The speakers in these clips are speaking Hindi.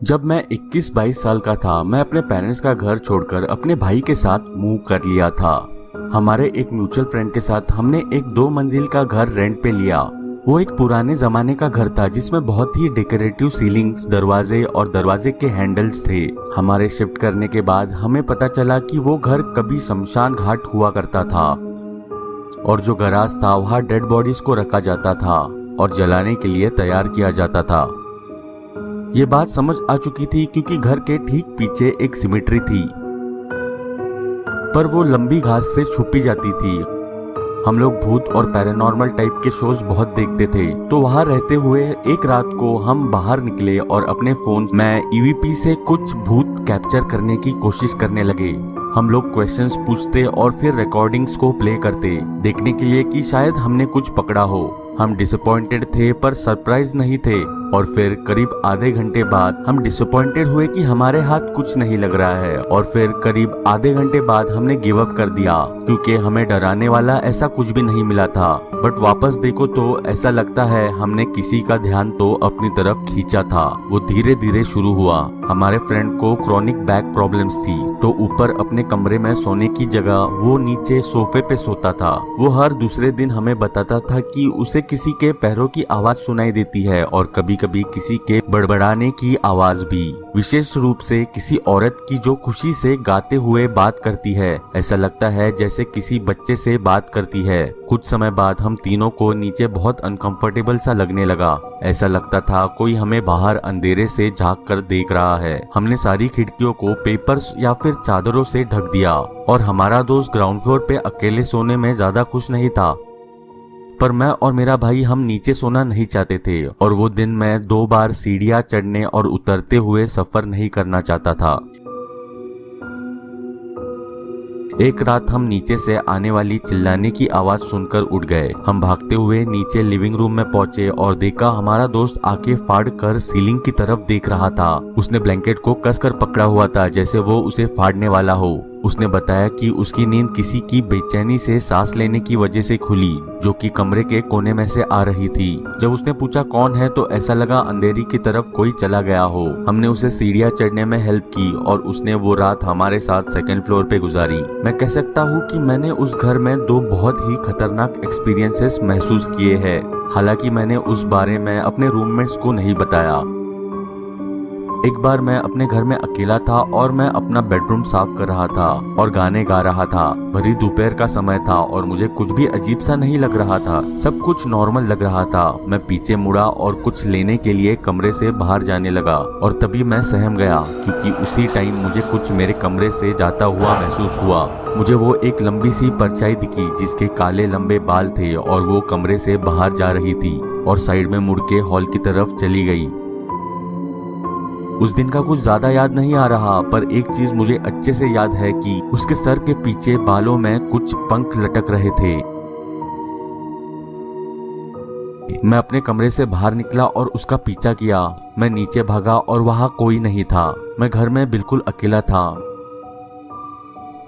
जब मैं 21-22 साल का था, मैं अपने पेरेंट्स का घर छोड़कर अपने भाई के साथ मूव कर लिया था। हमारे एक म्यूचुअल फ्रेंड के साथ हमने एक 2 मंजिल का घर रेंट पे लिया। वो एक पुराने जमाने का घर था जिसमें बहुत ही डेकोरेटिव सीलिंग्स, दरवाजे और दरवाजे के हैंडल्स थे। हमारे शिफ्ट करने के बाद हमें पता चला कि वो घर कभी शमशान घाट हुआ करता था और जो गराज था वहाँ डेड बॉडीज को रखा जाता था और जलाने के लिए तैयार किया जाता था। ये बात समझ आ चुकी थी क्योंकि घर के ठीक पीछे एक सिमेट्री थी, पर वो लंबी घास से छुपी जाती थी। हम लोग भूत और पैरानॉर्मल टाइप के शोज बहुत देखते थे, तो वहां रहते हुए एक रात को हम बाहर निकले और अपने फोन में ईवीपी से कुछ भूत कैप्चर करने की कोशिश करने लगे। हम लोग क्वेश्चंस पूछते और फिर रिकॉर्डिंग्स को प्ले करते, देखने के लिए कि शायद हमने कुछ पकड़ा हो। हम डिसअपॉइंटेड थे पर सरप्राइज नहीं थे, और फिर करीब आधे घंटे बाद हम डिसअपॉइंटेड हुए कि हमारे हाथ कुछ नहीं लग रहा है, और फिर करीब आधे घंटे बाद हमने गिव अप कर दिया क्योंकि हमें डराने वाला ऐसा कुछ भी नहीं मिला था। बट वापस देखो तो ऐसा लगता है हमने किसी का ध्यान तो अपनी तरफ खींचा था। वो धीरे धीरे शुरू हुआ। हमारे फ्रेंड को क्रॉनिक बैक प्रॉब्लम्स थी, तो ऊपर अपने कमरे में सोने की जगह वो नीचे सोफे पे सोता था। वो हर दूसरे दिन हमें बताता था कि उसे किसी के पैरों की आवाज सुनाई देती है और कभी कभी किसी के बड़बड़ाने की आवाज भी, विशेष रूप से किसी औरत की जो खुशी से गाते हुए बात करती है। ऐसा लगता है जैसे किसी बच्चे से बात करती है। कुछ समय बाद हम तीनों को नीचे बहुत अनकंफर्टेबल सा लगने लगा। ऐसा लगता था कोई हमें बाहर अंधेरे से झांक कर देख रहा है। हमने सारी खिड़कियों को पेपर्स या फिर चादरों से ढक दिया और हमारा दोस्त ग्राउंड फ्लोर पे अकेले सोने में ज्यादा खुश नहीं था, पर मैं और मेरा भाई हम नीचे सोना नहीं चाहते थे और वो दिन मैं 2 बार सीढ़ियां चढ़ने और उतरते हुए सफर नहीं करना चाहता था। एक रात हम नीचे से आने वाली चिल्लाने की आवाज सुनकर उठ गए। हम भागते हुए नीचे लिविंग रूम में पहुंचे और देखा हमारा दोस्त आंखें फाड़ कर सीलिंग की तरफ देख रहा था। उसने ब्लैंकेट को कसकर पकड़ा हुआ था जैसे वो उसे फाड़ने वाला हो। उसने बताया कि उसकी नींद किसी की बेचैनी से सांस लेने की वजह से खुली, जो कि कमरे के कोने में से आ रही थी। जब उसने पूछा कौन है तो ऐसा लगा अंधेरी की तरफ कोई चला गया हो। हमने उसे सीढ़ियां चढ़ने में हेल्प की और उसने वो रात हमारे साथ 2nd फ्लोर पे गुजारी। मैं कह सकता हूँ कि मैंने उस घर में 2 बहुत ही खतरनाक एक्सपीरियंसेस महसूस किए हैं। हालांकि मैंने उस बारे में अपने रूममेट्स को नहीं बताया। एक बार मैं अपने घर में अकेला था और मैं अपना बेडरूम साफ कर रहा था और गाने गा रहा था। भरी दोपहर का समय था और मुझे कुछ भी अजीब सा नहीं लग रहा था। सब कुछ नॉर्मल लग रहा था। मैं पीछे मुड़ा और कुछ लेने के लिए कमरे से बाहर जाने लगा और तभी मैं सहम गया क्योंकि उसी टाइम मुझे कुछ मेरे कमरे से जाता हुआ महसूस हुआ। मुझे वो एक लंबी सी परछाई दिखी जिसके काले लंबे बाल थे और वो कमरे से बाहर जा रही थी और साइड में मुड़ के हॉल की तरफ चली गई। उस दिन का कुछ ज्यादा याद नहीं आ रहा, पर एक चीज मुझे अच्छे से याद है कि उसके सर के पीछे बालों में कुछ पंख लटक रहे थे। मैं अपने कमरे से बाहर निकला और उसका पीछा किया। मैं नीचे भागा और वहां कोई नहीं था। मैं घर में बिल्कुल अकेला था।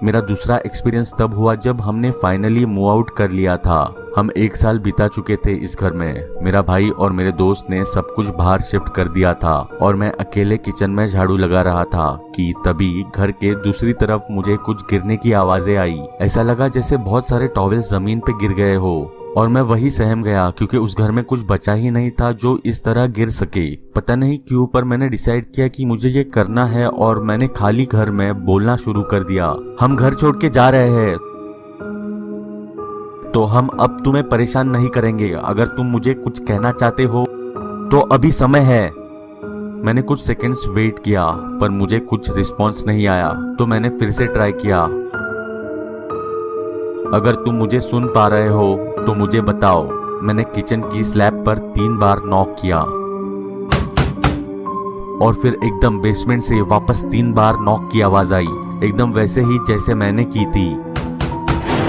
मेरा दूसरा एक्सपीरियंस तब हुआ जब हमने फाइनली मूव आउट कर लिया था। हम 1 साल बिता चुके थे इस घर में। मेरा भाई और मेरे दोस्त ने सब कुछ बाहर शिफ्ट कर दिया था और मैं अकेले किचन में झाड़ू लगा रहा था कि तभी घर के दूसरी तरफ मुझे कुछ गिरने की आवाजें आई। ऐसा लगा जैसे बहुत सारे टॉवेल्स जमीन पे गिर गए हो और मैं वही सहम गया क्योंकि उस घर में कुछ बचा ही नहीं था जो इस तरह गिर सके। पता नहीं क्यों, पर मैंने डिसाइड किया कि मुझे ये करना है और मैंने खाली घर में बोलना शुरू कर दिया, हम घर छोड़ के जा रहे हैं, तो हम अब तुम्हें परेशान नहीं करेंगे। अगर तुम मुझे कुछ कहना चाहते हो तो अभी समय है। मैंने कुछ सेकंड्स वेट किया पर मुझे कुछ रिस्पॉन्स नहीं आया, तो मैंने फिर से ट्राई किया, अगर तुम मुझे सुन पा रहे हो तो मुझे बताओ। मैंने किचन की स्लैब पर 3 बार नॉक किया और फिर एकदम बेसमेंट से वापस 3 बार नॉक की आवाज आई, एकदम वैसे ही जैसे मैंने की थी।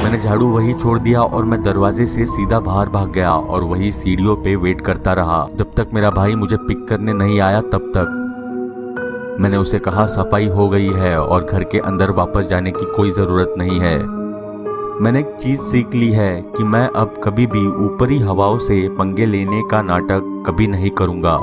मैंने झाड़ू वही छोड़ दिया और मैं दरवाजे से सीधा बाहर भाग गया और वही सीढ़ियों पे वेट करता रहा जब तक मेरा भाई मुझे पिक करने नहीं आया। तब तक मैंने उसे कहा सफाई हो गई है और घर के अंदर वापस जाने की कोई जरूरत नहीं है। मैंने एक चीज सीख ली है कि मैं अब कभी भी ऊपरी हवाओं से पंगे लेने का नाटक कभी नहीं करूंगा।